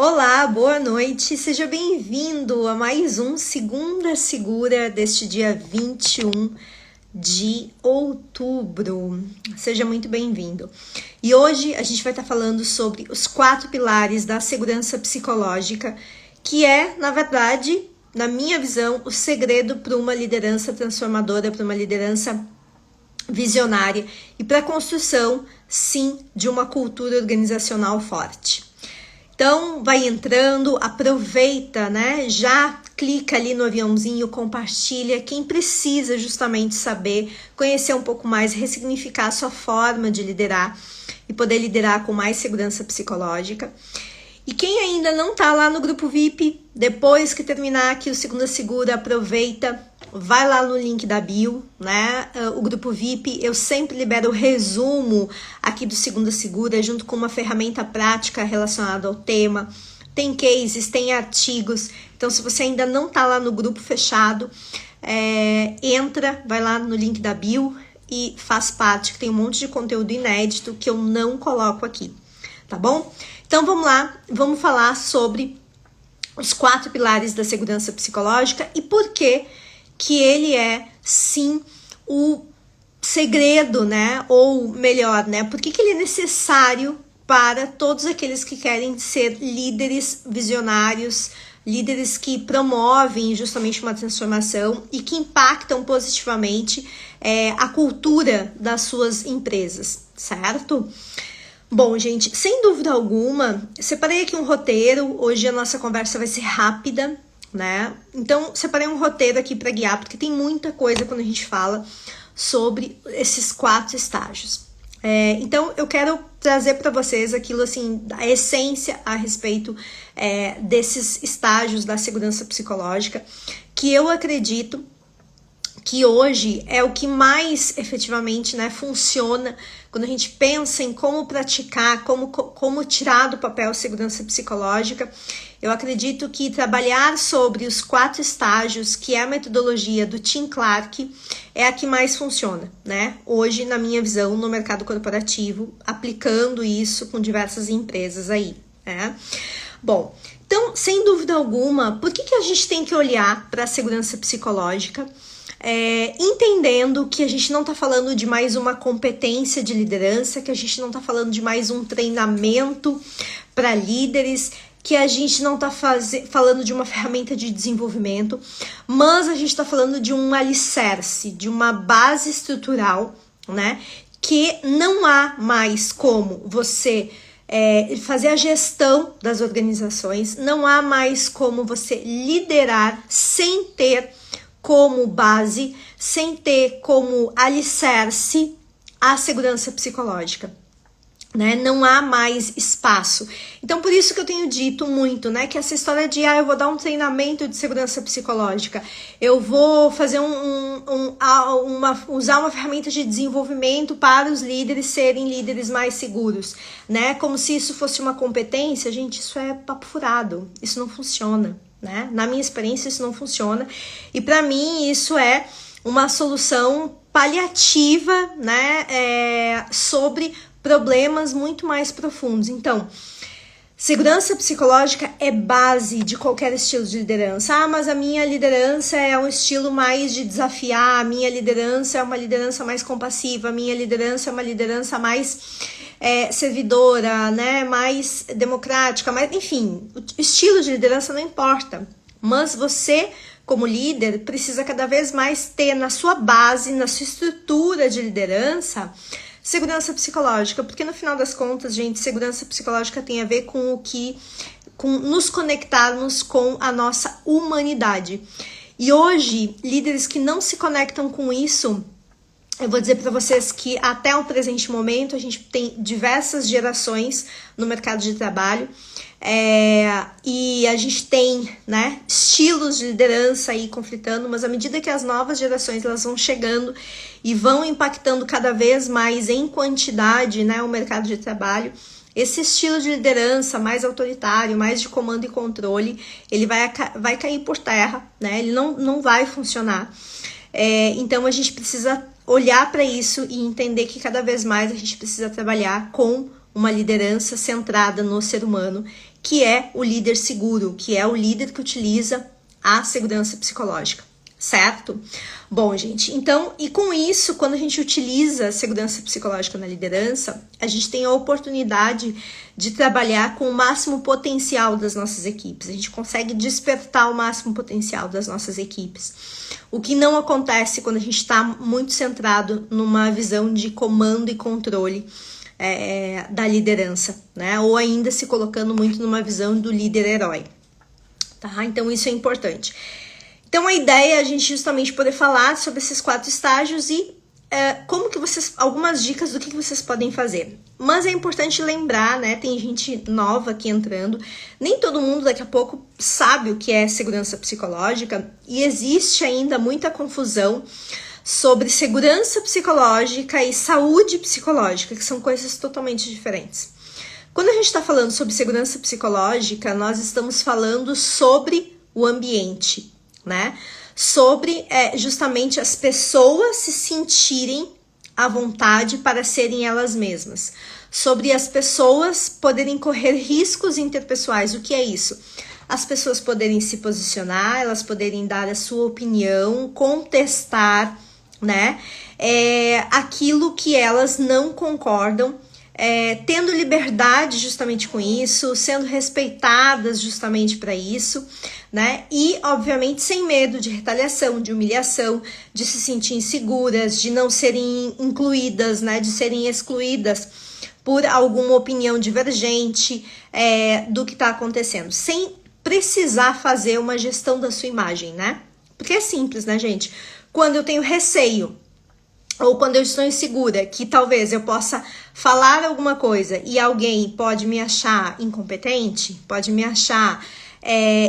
Olá, boa noite, seja bem-vindo a mais um Segunda Segura deste dia 21 de outubro. Seja muito bem-vindo. E hoje a gente vai estar falando sobre os 4 pilares da segurança psicológica, que é, na verdade, na minha visão, o segredo para uma liderança transformadora, para uma liderança visionária e para a construção, sim, de uma cultura organizacional forte. Então, vai entrando, aproveita, né? Já clica ali no aviãozinho, compartilha. Quem precisa justamente saber, conhecer um pouco mais, ressignificar a sua forma de liderar e poder liderar com mais segurança psicológica. E quem ainda não tá lá no grupo VIP, depois que terminar aqui o Segunda Segura, aproveita, vai lá no link da bio, né? O grupo VIP, eu sempre libero o resumo aqui do Segunda Segura, junto com uma ferramenta prática relacionada ao tema. Tem cases, tem artigos. Então, se você ainda não tá lá no grupo fechado, entra, vai lá no link da bio e faz parte, que tem um monte de conteúdo inédito que eu não coloco aqui, tá bom? Então, vamos lá, vamos falar sobre os 4 pilares da segurança psicológica e por que ele é, sim, o segredo, né? Ou melhor, né? Por que ele é necessário para todos aqueles que querem ser líderes visionários, líderes que promovem justamente uma transformação e que impactam positivamente a cultura das suas empresas, certo? Bom, gente, sem dúvida alguma, separei aqui um roteiro. Hoje a nossa conversa vai ser rápida, né? Então, separei um roteiro aqui para guiar, porque tem muita coisa quando a gente fala sobre esses 4 estágios. Então, eu quero trazer para vocês aquilo assim, a essência a respeito desses estágios da segurança psicológica, que eu acredito que hoje é o que mais efetivamente, né, funciona quando a gente pensa em como praticar, como tirar do papel segurança psicológica. Eu acredito que trabalhar sobre os 4 estágios, que é a metodologia do Tim Clark, é a que mais funciona, né? Hoje, na minha visão, no mercado corporativo, aplicando isso com diversas empresas aí, né? Bom, então, sem dúvida alguma, por que a gente tem que olhar para a segurança psicológica? Entendendo que a gente não está falando de mais uma competência de liderança, que a gente não está falando de mais um treinamento para líderes, que a gente não está falando de uma ferramenta de desenvolvimento, mas a gente está falando de um alicerce, de uma base estrutural, né? Que não há mais como você fazer a gestão das organizações, não há mais como você liderar sem ter como base, sem ter como alicerce a segurança psicológica, né? Não há mais espaço. Então, por isso que eu tenho dito muito, né, que essa história de eu vou dar um treinamento de segurança psicológica, eu vou fazer usar uma ferramenta de desenvolvimento para os líderes serem líderes mais seguros, né? Como se isso fosse uma competência. Gente, isso é papo furado, isso não funciona, né? Na minha experiência, isso não funciona. E para mim, isso é uma solução paliativa, né? Sobre problemas muito mais profundos. Então, segurança psicológica é base de qualquer estilo de liderança. Mas a minha liderança é um estilo mais de desafiar, a minha liderança é uma liderança mais compassiva, a minha liderança é uma liderança mais servidora, né, mais democrática, mas enfim, o estilo de liderança não importa, mas você, como líder, precisa cada vez mais ter na sua base, na sua estrutura de liderança, segurança psicológica, porque no final das contas, gente, segurança psicológica tem a ver com nos conectarmos com a nossa humanidade. E hoje, líderes que não se conectam com isso, eu vou dizer para vocês que até o presente momento a gente tem diversas gerações no mercado de trabalho e a gente tem, né, estilos de liderança aí conflitando, mas à medida que as novas gerações elas vão chegando e vão impactando cada vez mais em quantidade, né, o mercado de trabalho, esse estilo de liderança mais autoritário, mais de comando e controle, ele vai cair por terra, né, ele não vai funcionar. Então a gente precisa olhar para isso e entender que cada vez mais a gente precisa trabalhar com uma liderança centrada no ser humano que é o líder seguro, que é o líder que utiliza a segurança psicológica, certo? Bom, gente, então, e com isso, quando a gente utiliza a segurança psicológica na liderança, a gente tem a oportunidade de trabalhar com o máximo potencial das nossas equipes. A gente consegue despertar o máximo potencial das nossas equipes. O que não acontece quando a gente está muito centrado numa visão de comando e controle da liderança, né? Ou ainda se colocando muito numa visão do líder herói, tá? Então isso é importante. Então a ideia é a gente justamente poder falar sobre esses 4 estágios e como que algumas dicas do que vocês podem fazer. Mas é importante lembrar, né? Tem gente nova aqui entrando, nem todo mundo daqui a pouco sabe o que é segurança psicológica e existe ainda muita confusão sobre segurança psicológica e saúde psicológica, que são coisas totalmente diferentes. Quando a gente está falando sobre segurança psicológica, nós estamos falando sobre o ambiente, né? Sobre justamente as pessoas se sentirem à vontade para serem elas mesmas. Sobre as pessoas poderem correr riscos interpessoais. O que é isso? As pessoas poderem se posicionar, elas poderem dar a sua opinião, contestar, né? Aquilo que elas não concordam, tendo liberdade justamente com isso, sendo respeitadas justamente para isso, né? E, obviamente, sem medo de retaliação, de humilhação, de se sentir inseguras, de não serem incluídas, né? De serem excluídas por alguma opinião divergente do que está acontecendo, sem precisar fazer uma gestão da sua imagem, né? Porque é simples, né, gente? Quando eu tenho receio ou quando eu estou insegura que talvez eu possa falar alguma coisa e alguém pode me achar incompetente, pode me achar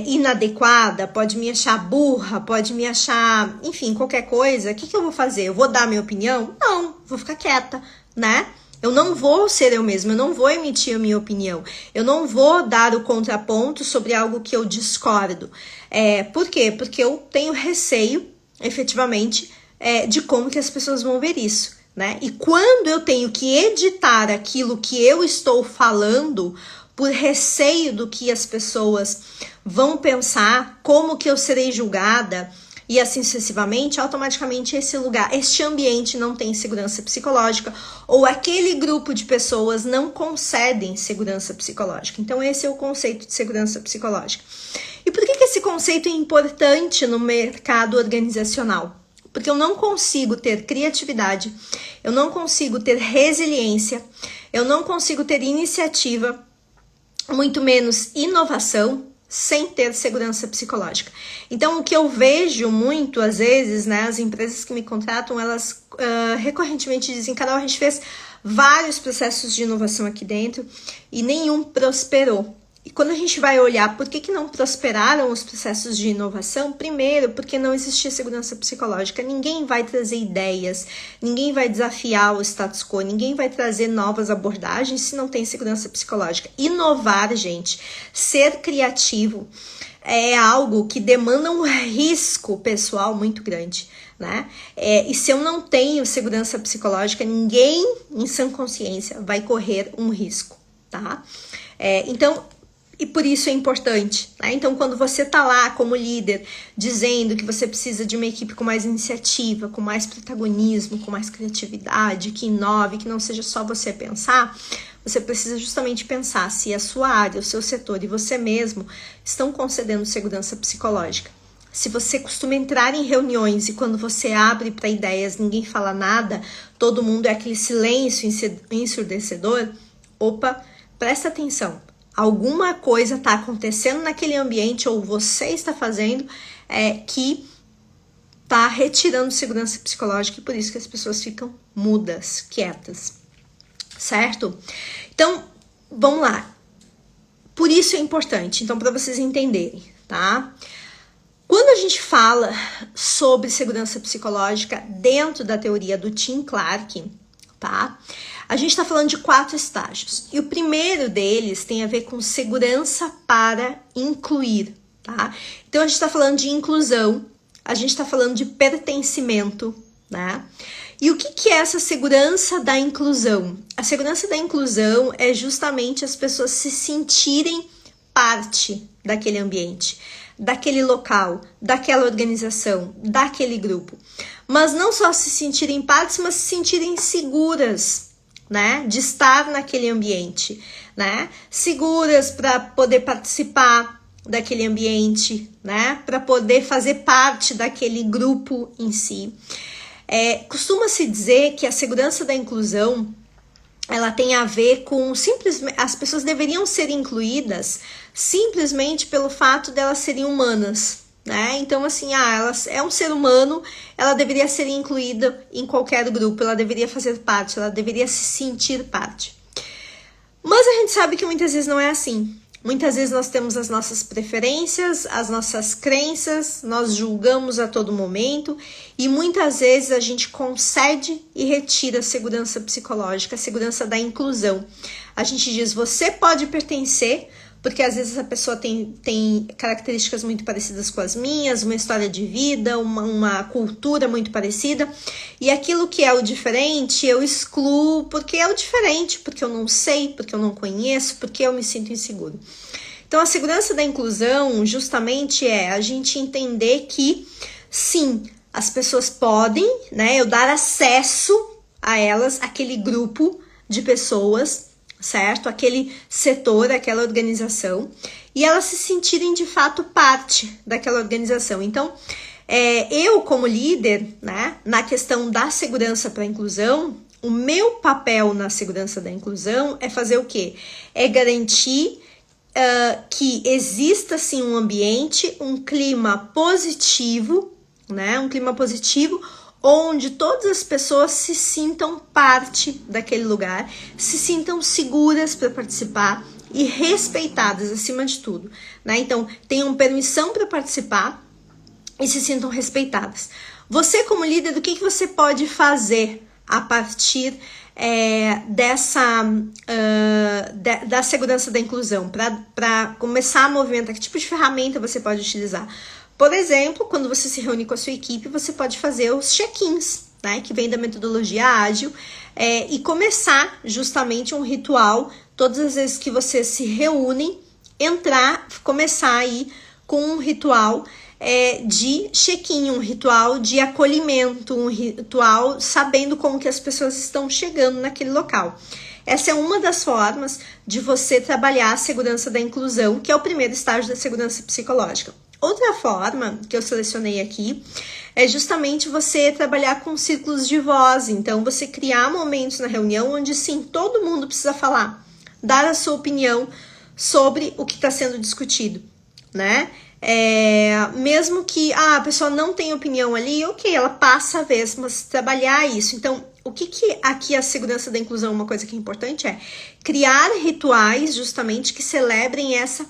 inadequada, pode me achar burra, pode me achar, enfim, qualquer coisa, o que eu vou fazer? Eu vou dar minha opinião? Não, vou ficar quieta, né? Eu não vou ser eu mesma, eu não vou emitir a minha opinião, eu não vou dar o contraponto sobre algo que eu discordo. Por quê? Porque eu tenho receio, efetivamente, de como que as pessoas vão ver isso, né? E quando eu tenho que editar aquilo que eu estou falando, por receio do que as pessoas vão pensar, como que eu serei julgada, e assim sucessivamente, automaticamente este ambiente não tem segurança psicológica, ou aquele grupo de pessoas não concedem segurança psicológica. Então esse é o conceito de segurança psicológica. E por que esse conceito é importante no mercado organizacional? Porque eu não consigo ter criatividade, eu não consigo ter resiliência, eu não consigo ter iniciativa, muito menos inovação, sem ter segurança psicológica. Então, o que eu vejo muito, às vezes, né, as empresas que me contratam, elas recorrentemente dizem, Carol, a gente fez vários processos de inovação aqui dentro e nenhum prosperou. E quando a gente vai olhar por que não prosperaram os processos de inovação, primeiro, porque não existia segurança psicológica. Ninguém vai trazer ideias, ninguém vai desafiar o status quo, ninguém vai trazer novas abordagens se não tem segurança psicológica. Inovar, gente, ser criativo é algo que demanda um risco pessoal muito grande, né? E se eu não tenho segurança psicológica, ninguém em sã consciência vai correr um risco, tá? Então, e por isso é importante, né? Então, quando você tá lá como líder, dizendo que você precisa de uma equipe com mais iniciativa, com mais protagonismo, com mais criatividade, que inove, que não seja só você pensar, você precisa justamente pensar se a sua área, o seu setor e você mesmo estão concedendo segurança psicológica. Se você costuma entrar em reuniões e quando você abre para ideias, ninguém fala nada, todo mundo é aquele silêncio ensurdecedor, opa, presta atenção. Alguma coisa está acontecendo naquele ambiente ou você está fazendo que está retirando segurança psicológica e por isso que as pessoas ficam mudas, quietas, certo? Então, vamos lá. Por isso é importante, então, para vocês entenderem, tá? Quando a gente fala sobre segurança psicológica dentro da teoria do Tim Clark, tá? A gente está falando de 4 estágios. E o primeiro deles tem a ver com segurança para incluir, tá? Então, a gente está falando de inclusão, a gente está falando de pertencimento, né? E o que é essa segurança da inclusão? A segurança da inclusão é justamente as pessoas se sentirem parte daquele ambiente, daquele local, daquela organização, daquele grupo. Mas não só se sentirem partes, mas se sentirem seguras, né, de estar naquele ambiente, né, seguras para poder participar daquele ambiente, né, para poder fazer parte daquele grupo em si. Costuma-se dizer que a segurança da inclusão, ela tem a ver com simplesmente, as pessoas deveriam ser incluídas simplesmente pelo fato delas serem humanas, né? Então, assim, ela é um ser humano, ela deveria ser incluída em qualquer grupo, ela deveria fazer parte, ela deveria se sentir parte. Mas a gente sabe que muitas vezes não é assim. Muitas vezes nós temos as nossas preferências, as nossas crenças, nós julgamos a todo momento e muitas vezes a gente concede e retira a segurança psicológica, a segurança da inclusão. A gente diz, você pode pertencer, porque às vezes a pessoa tem características muito parecidas com as minhas, uma história de vida, uma cultura muito parecida, e aquilo que é o diferente eu excluo porque é o diferente, porque eu não sei, porque eu não conheço, porque eu me sinto inseguro. Então a segurança da inclusão justamente é a gente entender que sim, as pessoas podem, né, eu dar acesso a elas, aquele grupo de pessoas, certo? Aquele setor, aquela organização, e elas se sentirem de fato parte daquela organização. Então, eu como líder, né, na questão da segurança para a inclusão, o meu papel na segurança da inclusão é fazer o quê? É garantir que exista sim um ambiente, um clima positivo, né? Um clima positivo onde todas as pessoas se sintam parte daquele lugar, se sintam seguras para participar e respeitadas acima de tudo, né? Então, tenham permissão para participar e se sintam respeitadas. Você como líder, o que você pode fazer a partir da segurança da inclusão, para começar a movimentar? Que tipo de ferramenta você pode utilizar? Por exemplo, quando você se reúne com a sua equipe, você pode fazer os check-ins, né, que vem da metodologia ágil, e começar justamente um ritual, todas as vezes que vocês se reúnem, começar aí com um ritual de check-in, um ritual de acolhimento, um ritual sabendo como que as pessoas estão chegando naquele local. Essa é uma das formas de você trabalhar a segurança da inclusão, que é o primeiro estágio da segurança psicológica. Outra forma que eu selecionei aqui é justamente você trabalhar com círculos de voz. Então, você criar momentos na reunião onde sim, todo mundo precisa falar, dar a sua opinião sobre o que está sendo discutido, né? Mesmo que a pessoa não tenha opinião ali, ok, ela passa a vez, mas trabalhar isso. Então, o que aqui a segurança da inclusão, uma coisa que é importante é criar rituais justamente que celebrem essa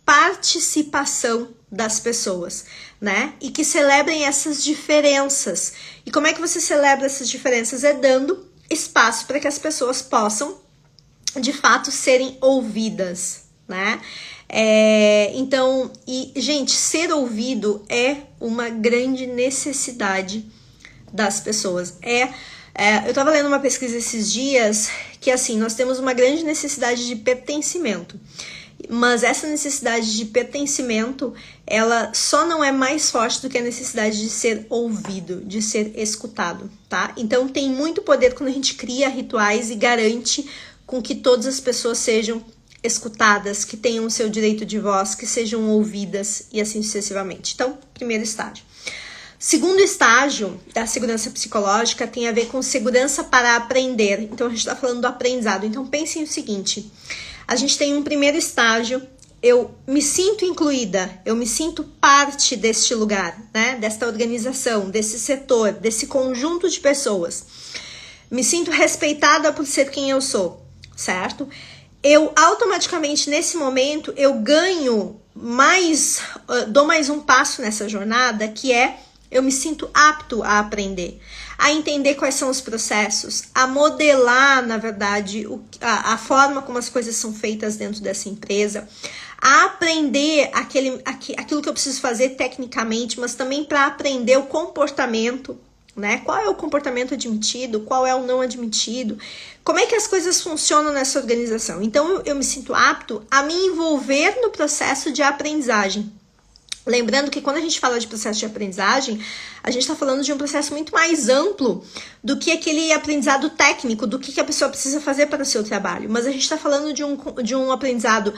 participação das pessoas, né? E que celebrem essas diferenças. E como é que você celebra essas diferenças? É dando espaço para que as pessoas possam, de fato, serem ouvidas, né? Então, gente, ser ouvido é uma grande necessidade das pessoas. Eu tava lendo uma pesquisa esses dias que, assim, nós temos uma grande necessidade de pertencimento. Mas essa necessidade de pertencimento, ela só não é mais forte do que a necessidade de ser ouvido, de ser escutado, tá? Então tem muito poder quando a gente cria rituais e garante com que todas as pessoas sejam escutadas, que tenham o seu direito de voz, que sejam ouvidas e assim sucessivamente. Então, primeiro estágio. Segundo estágio da segurança psicológica tem a ver com segurança para aprender. Então a gente está falando do aprendizado. Então pensem o seguinte: a gente tem um primeiro estágio, eu me sinto incluída, eu me sinto parte deste lugar, né? Desta organização, desse setor, desse conjunto de pessoas. Me sinto respeitada por ser quem eu sou, certo? Eu automaticamente, nesse momento, eu ganho dou mais um passo nessa jornada, que é eu me sinto apto a aprender, a entender quais são os processos, a modelar, na verdade, a forma como as coisas são feitas dentro dessa empresa, a aprender aquilo que eu preciso fazer tecnicamente, mas também para aprender o comportamento, né? Qual é o comportamento admitido, qual é o não admitido, como é que as coisas funcionam nessa organização. Então, eu me sinto apto a me envolver no processo de aprendizagem. Lembrando que quando a gente fala de processo de aprendizagem, a gente está falando de um processo muito mais amplo do que aquele aprendizado técnico, do que a pessoa precisa fazer para o seu trabalho. Mas a gente está falando de um aprendizado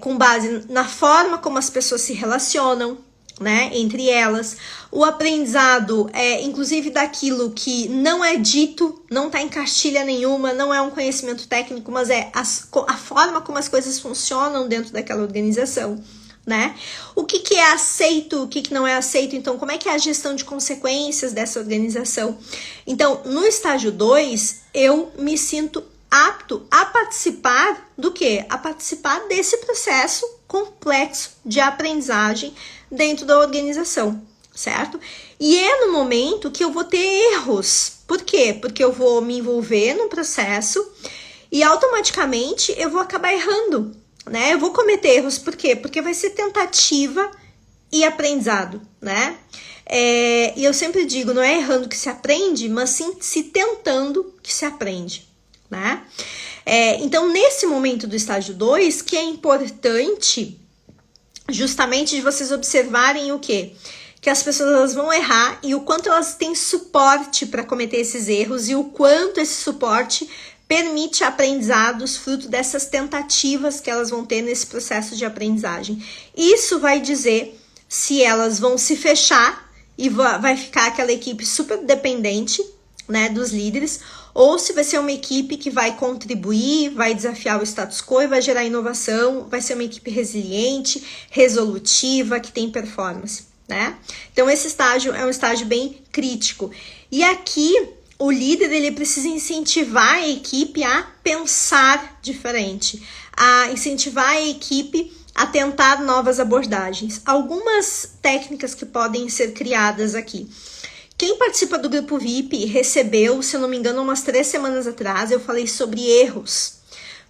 com base na forma como as pessoas se relacionam, né, entre elas. O aprendizado inclusive daquilo que não é dito, não está em cartilha nenhuma, não é um conhecimento técnico, mas é a forma como as coisas funcionam dentro daquela organização. Né? O que é aceito, o que não é aceito, então como é que é a gestão de consequências dessa organização. Então, no estágio 2, eu me sinto apto a participar do quê? A participar desse processo complexo de aprendizagem dentro da organização, certo? E é no momento que eu vou ter erros. Por quê? Porque eu vou me envolver no processo e automaticamente eu vou acabar errando. Né? Eu vou cometer erros, por quê? Porque vai ser tentativa e aprendizado, né? E eu sempre digo, não é errando que se aprende, mas sim se tentando que se aprende, né? Então, nesse momento do estágio 2, que é importante justamente de vocês observarem o quê? Que as pessoas elas vão errar e o quanto elas têm suporte para cometer esses erros e o quanto esse suporte permite aprendizados fruto dessas tentativas que elas vão ter nesse processo de aprendizagem. Isso vai dizer se elas vão se fechar e vai ficar aquela equipe super dependente, né, dos líderes, ou se vai ser uma equipe que vai contribuir, vai desafiar o status quo e vai gerar inovação, vai ser uma equipe resiliente, resolutiva, que tem performance, né? Então esse estágio é um estágio bem crítico. E aqui o líder ele precisa incentivar a equipe a pensar diferente, a incentivar a equipe a tentar novas abordagens. Algumas técnicas que podem ser criadas aqui. Quem participa do grupo VIP recebeu, se eu não me engano, umas 3 semanas atrás, eu falei sobre erros,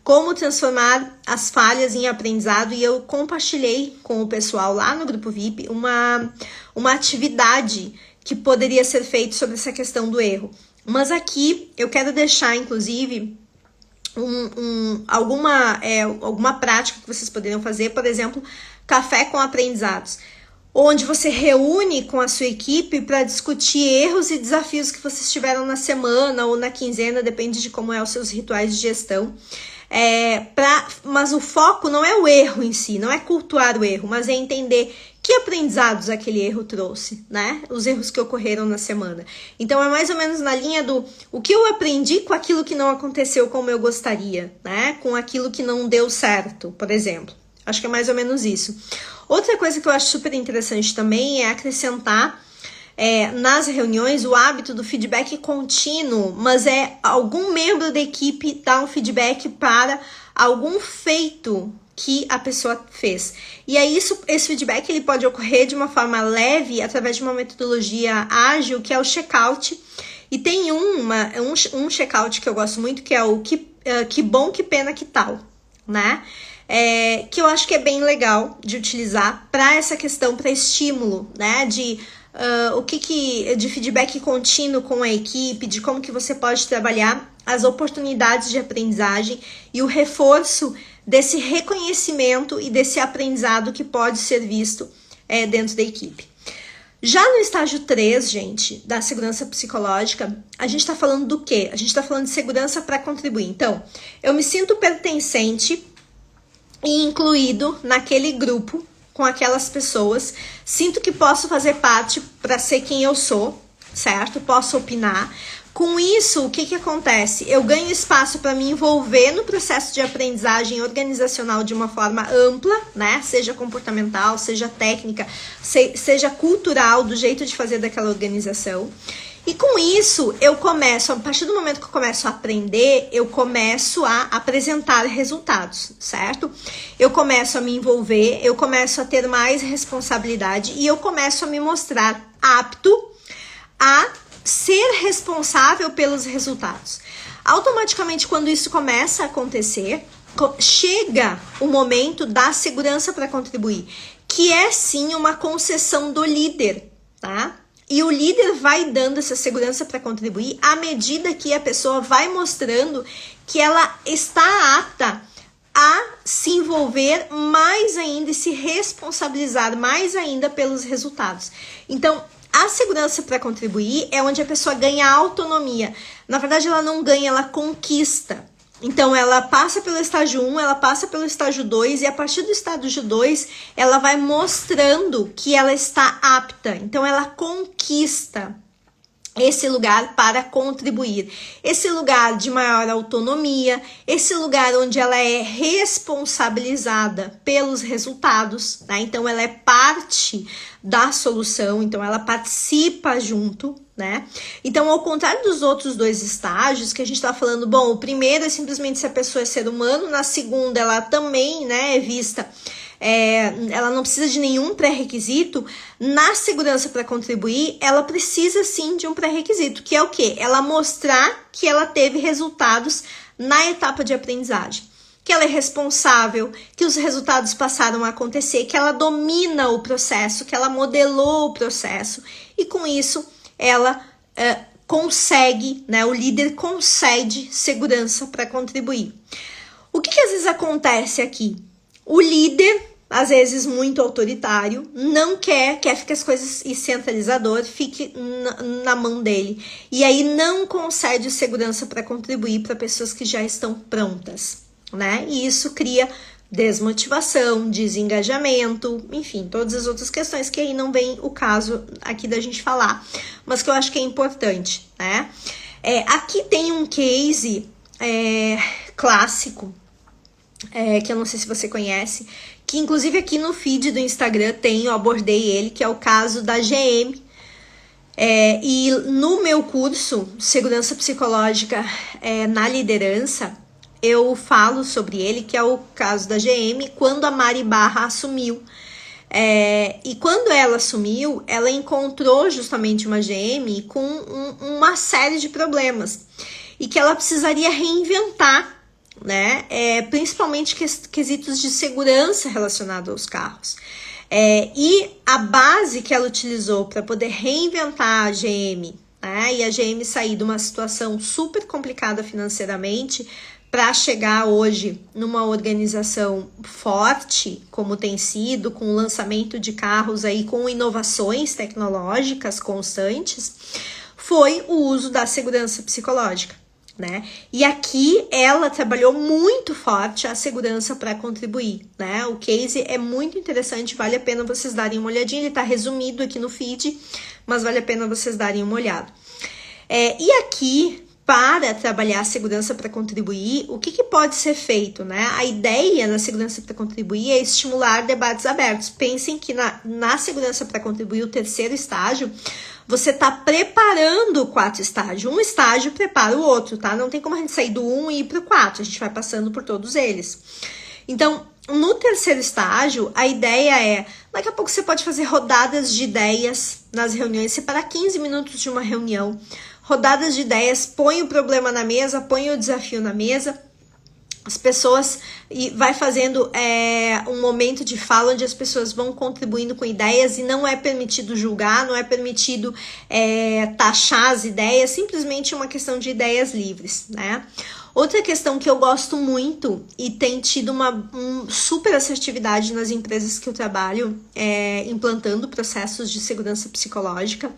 como transformar as falhas em aprendizado, e eu compartilhei com o pessoal lá no grupo VIP uma atividade que poderia ser feita sobre essa questão do erro. Mas aqui eu quero deixar, inclusive, alguma prática que vocês poderiam fazer, por exemplo, café com aprendizados, onde você reúne com a sua equipe para discutir erros e desafios que vocês tiveram na semana ou na quinzena, depende de como é os seus rituais de gestão. Mas o foco não é o erro em si, não é cultuar o erro, mas é entender que aprendizados aquele erro trouxe, né? Os erros que ocorreram na semana. Então é mais ou menos na linha do o que eu aprendi com aquilo que não aconteceu como eu gostaria, né? Com aquilo que não deu certo, por exemplo. Acho que é mais ou menos isso. Outra coisa que eu acho super interessante também é acrescentar nas reuniões o hábito do feedback contínuo, mas algum membro da equipe dar um feedback para algum feito que a pessoa fez. E aí esse feedback ele pode ocorrer de uma forma leve através de uma metodologia ágil, que é o check-out. E tem um check-out que eu gosto muito, que é o que bom, que pena, que tal, né? Que eu acho que é bem legal de utilizar para essa questão, para estímulo, né? De feedback contínuo com a equipe, de como que você pode trabalhar as oportunidades de aprendizagem e o reforço desse reconhecimento e desse aprendizado que pode ser visto dentro da equipe. Já no estágio 3, gente, da segurança psicológica, a gente está falando do quê? A gente está falando de segurança para contribuir. Então, eu me sinto pertencente e incluído naquele grupo, com aquelas pessoas, sinto que posso fazer parte para ser quem eu sou, certo? Posso opinar. Com isso, o que acontece? Eu ganho espaço para me envolver no processo de aprendizagem organizacional de uma forma ampla, né? Seja comportamental, seja técnica, seja cultural, do jeito de fazer daquela organização. E com isso, eu começo, a partir do momento que eu começo a aprender, eu começo a apresentar resultados, certo? Eu começo a me envolver, eu começo a ter mais responsabilidade e eu começo a me mostrar apto a ser responsável pelos resultados. Automaticamente, quando isso começa a acontecer, chega o momento da segurança para contribuir, que é sim uma concessão do líder, tá? E o líder vai dando essa segurança para contribuir à medida que a pessoa vai mostrando que ela está apta a se envolver mais ainda e se responsabilizar mais ainda pelos resultados. Então, a segurança para contribuir é onde a pessoa ganha autonomia. Na verdade, ela não ganha, ela conquista. Então, ela passa pelo estágio 1, ela passa pelo estágio 2 e a partir do estágio 2, ela vai mostrando que ela está apta. Então, ela conquista esse lugar para contribuir, esse lugar de maior autonomia, esse lugar onde ela é responsabilizada pelos resultados, né? Então ela é parte da solução, então ela participa junto, né? Então, ao contrário dos outros dois estágios que a gente tá falando, bom, o primeiro é simplesmente se a pessoa é ser humano, na segunda ela também, né, é vista, ela não precisa de nenhum pré-requisito. Na segurança para contribuir, ela precisa sim de um pré-requisito, que é o quê? Ela mostrar que ela teve resultados na etapa de aprendizagem, que ela é responsável, que os resultados passaram a acontecer, que ela domina o processo, que ela modelou o processo e com isso ela consegue, né? O líder concede segurança para contribuir. O que às vezes acontece aqui? O líder, às vezes muito autoritário, não quer que as coisas e centralizador fique na mão dele. E aí não concede segurança para contribuir para pessoas que já estão prontas, né? E isso cria desmotivação, desengajamento, enfim, todas as outras questões que aí não vem o caso aqui da gente falar, mas que eu acho que é importante, né? Aqui tem um case clássico, que eu não sei se você conhece, que inclusive aqui no feed do Instagram eu abordei ele, que é o caso da GM. E no meu curso Segurança Psicológica na Liderança, eu falo sobre ele, que é o caso da GM, quando a Mari Barra assumiu. E quando ela assumiu, ela encontrou justamente uma GM com uma série de problemas e que ela precisaria reinventar, né? Principalmente quesitos de segurança relacionados aos carros. E a base que ela utilizou para poder reinventar a GM, né? E a GM sair de uma situação super complicada financeiramente para chegar hoje numa organização forte, como tem sido, com o lançamento de carros aí com inovações tecnológicas constantes, foi o uso da segurança psicológica, né? E aqui ela trabalhou muito forte a segurança para contribuir, né? O case é muito interessante, vale a pena vocês darem uma olhadinha, ele tá resumido aqui no feed, mas vale a pena vocês darem uma olhada. E aqui, para trabalhar a segurança para contribuir, o que pode ser feito, né? A ideia na segurança para contribuir é estimular debates abertos. Pensem que na segurança para contribuir, o terceiro estágio, você está preparando o 4 estágio. Um estágio prepara o outro, tá? Não tem como a gente sair do 1 e ir para o 4, a gente vai passando por todos eles. Então, no terceiro estágio, a ideia daqui a pouco você pode fazer rodadas de ideias nas reuniões, separar 15 minutos de uma reunião, rodadas de ideias, põe o problema na mesa, põe o desafio na mesa, as pessoas, e vai fazendo um momento de fala onde as pessoas vão contribuindo com ideias e não é permitido julgar, não é permitido taxar as ideias, simplesmente uma questão de ideias livres, né? Outra questão que eu gosto muito e tem tido uma super assertividade nas empresas que eu trabalho, implantando processos de segurança psicológica,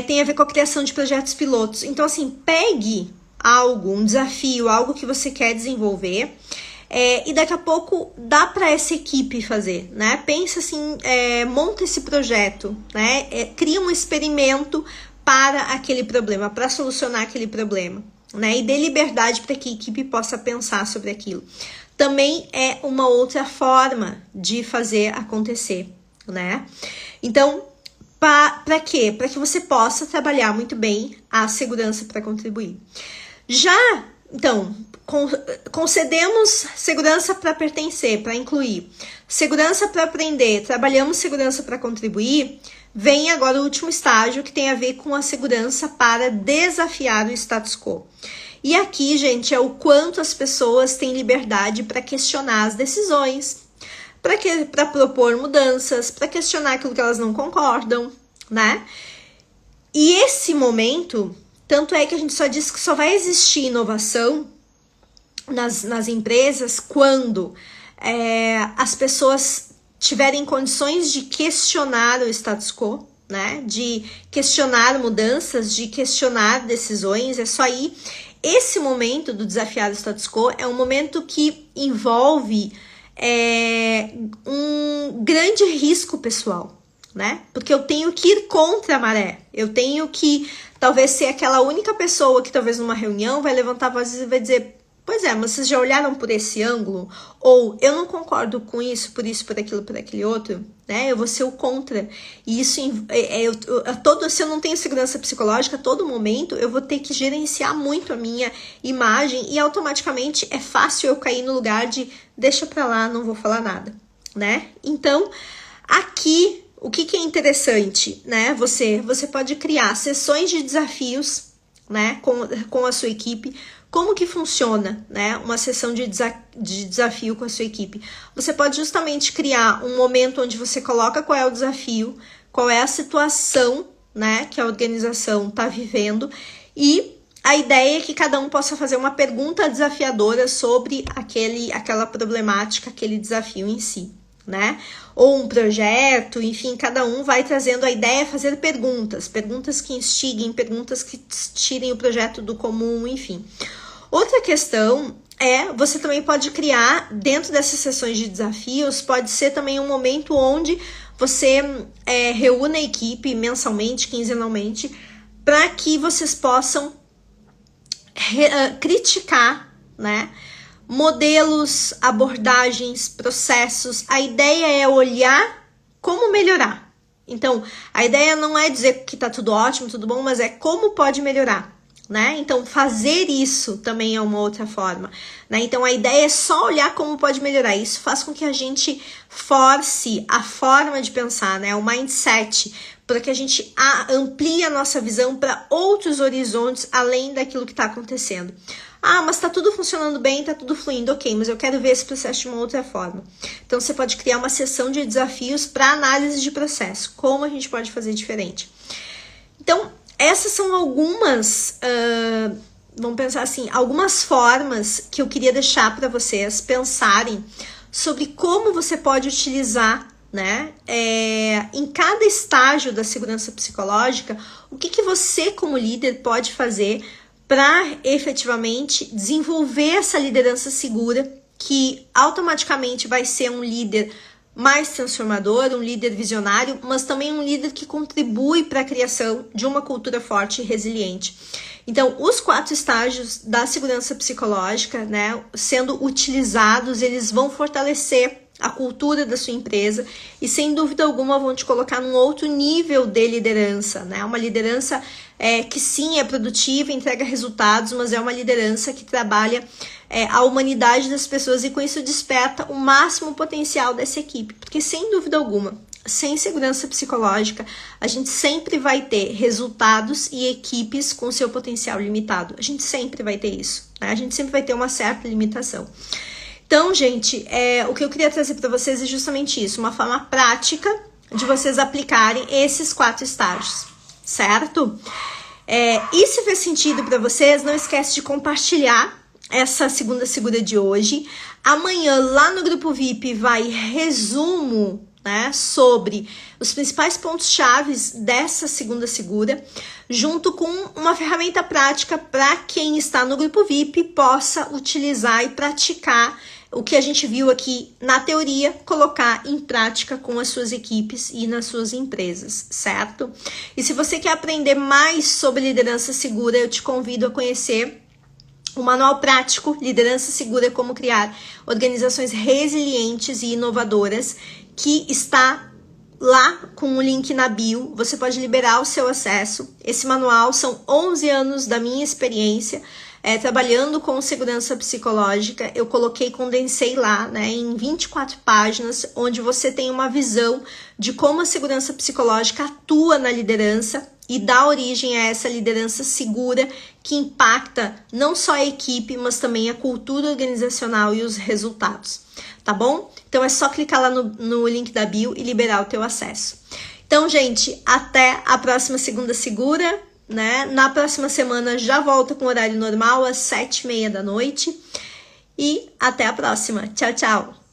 tem a ver com a criação de projetos pilotos. Então, assim, pegue algo, um desafio, algo que você quer desenvolver, e daqui a pouco dá para essa equipe fazer, né? Pensa assim, monta esse projeto, né? Cria um experimento para aquele problema, para solucionar aquele problema, né? E dê liberdade para que a equipe possa pensar sobre aquilo. Também é uma outra forma de fazer acontecer, né? Então, para quê? Para que você possa trabalhar muito bem a segurança para contribuir. Então, concedemos segurança para pertencer, para incluir, segurança para aprender, trabalhamos segurança para contribuir, vem agora o último estágio que tem a ver com a segurança para desafiar o status quo. E aqui, gente, é o quanto as pessoas têm liberdade para questionar as decisões, para propor mudanças, para questionar aquilo que elas não concordam, né? E esse momento, tanto é que a gente só diz que só vai existir inovação nas empresas quando as pessoas tiverem condições de questionar o status quo, né? De questionar mudanças, de questionar decisões. É só aí. Esse momento do desafiar o status quo é um momento que envolve um grande risco pessoal, né? Porque eu tenho que ir contra a maré. Eu tenho que, talvez, ser aquela única pessoa que talvez numa reunião vai levantar a voz e vai dizer: pois é, mas vocês já olharam por esse ângulo? Ou eu não concordo com isso, por aquilo, por aquele outro, né? Eu vou ser o contra. E isso, se eu não tenho segurança psicológica, a todo momento eu vou ter que gerenciar muito a minha imagem e automaticamente é fácil eu cair no lugar de deixa pra lá, não vou falar nada, né? Então, aqui, o que é interessante, né? Você pode criar sessões de desafios, né? Com a sua equipe. Como que funciona, né, uma sessão de desafio com a sua equipe? Você pode justamente criar um momento onde você coloca qual é o desafio, qual é a situação, né, que a organização está vivendo, e a ideia é que cada um possa fazer uma pergunta desafiadora sobre aquela problemática, aquele desafio em si, né? Ou um projeto, enfim, cada um vai trazendo a ideia, fazer perguntas que instiguem, perguntas que tirem o projeto do comum, enfim. Outra questão você também pode criar, dentro dessas sessões de desafios, pode ser também um momento onde você reúne a equipe mensalmente, quinzenalmente, para que vocês possam criticar, né, modelos, abordagens, processos. A ideia é olhar como melhorar. Então, a ideia não é dizer que tá tudo ótimo, tudo bom, mas é como pode melhorar, né? Então, fazer isso também é uma outra forma, né? Então, a ideia é só olhar como pode melhorar. Isso faz com que a gente force a forma de pensar, né? O mindset, para que a gente amplie a nossa visão para outros horizontes além daquilo que está acontecendo. Ah, mas tá tudo funcionando bem, tá tudo fluindo, ok, mas eu quero ver esse processo de uma outra forma. Então, você pode criar uma sessão de desafios para análise de processo. Como a gente pode fazer diferente? Então, essas são algumas, vamos pensar assim, algumas formas que eu queria deixar para vocês pensarem sobre como você pode utilizar, né, em cada estágio da segurança psicológica, o que você como líder pode fazer para efetivamente desenvolver essa liderança segura, que automaticamente vai ser um líder mais transformador, um líder visionário, mas também um líder que contribui para a criação de uma cultura forte e resiliente. Então, os 4 estágios da segurança psicológica, né, sendo utilizados, eles vão fortalecer a cultura da sua empresa e, sem dúvida alguma, vão te colocar num outro nível de liderança, né? Uma liderança que sim é produtiva, entrega resultados, mas é uma liderança que trabalha a humanidade das pessoas e com isso desperta o máximo potencial dessa equipe, porque sem dúvida alguma, sem segurança psicológica, a gente sempre vai ter resultados e equipes com seu potencial limitado. A gente sempre vai ter isso, né? A gente sempre vai ter uma certa limitação. Então, gente, o que eu queria trazer para vocês é justamente isso, uma forma prática de vocês aplicarem esses 4 estágios, certo? E se fez sentido para vocês, não esquece de compartilhar essa segunda segura de hoje. Amanhã, lá no Grupo VIP, vai resumo, né, sobre os principais pontos-chave dessa segunda segura, junto com uma ferramenta prática para quem está no Grupo VIP possa utilizar e praticar o que a gente viu aqui na teoria, colocar em prática com as suas equipes e nas suas empresas, certo? E se você quer aprender mais sobre liderança segura, eu te convido a conhecer o Manual Prático, Liderança Segura, como criar organizações resilientes e inovadoras, que está lá com o link na bio. Você pode liberar o seu acesso. Esse manual são 11 anos da minha experiência trabalhando com segurança psicológica. Eu condensei lá, né, em 24 páginas, onde você tem uma visão de como a segurança psicológica atua na liderança e dá origem a essa liderança segura que impacta não só a equipe, mas também a cultura organizacional e os resultados, tá bom? Então é só clicar lá no link da bio e liberar o teu acesso. Então, gente, até a próxima Segunda Segura, né? Na próxima semana já volto com horário normal, às 7h30 da noite. E até a próxima. Tchau, tchau!